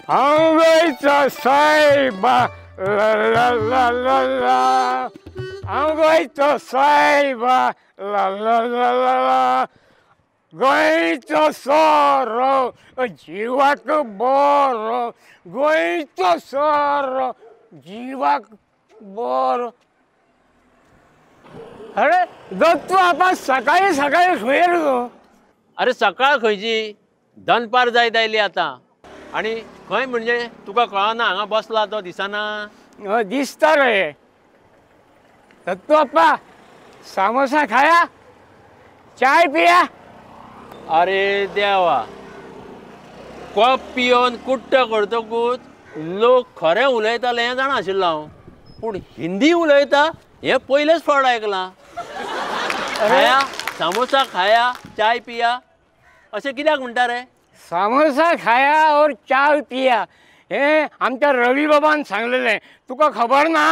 आंघोळीचा साहेबा ला ला ला ला ला आंघोळीचा साहेबा ला ला ला ला ला गोळीचं सोर जीवाक बोर गोळीचं सोर जीवाक बोर. अरे दत्तू आपण सकाळी सकाळी खंय गो? अरे सकाळ खंयची दनपार जायत आयली आतां आनी खंय म्हणजे तुका कळना हांगा बसला तो दिसना. दिसता रे दत्तू अप्पा सामोसा खाया चाय पिया. अरे देवा कप पिवन कुट्ट करतकूच लोक खरें उलयताले हें जाणा आशिल्लो हांव पूण हिंदी उलयता हें पयलेच फावट आयकलां. खाया सामोसा खाया चाय पिया अशें कित्याक म्हणटा रे? सामोसा खाया और चाय पिया हे आमच्या रवी बाबान सांगलेले तुका खबर ना?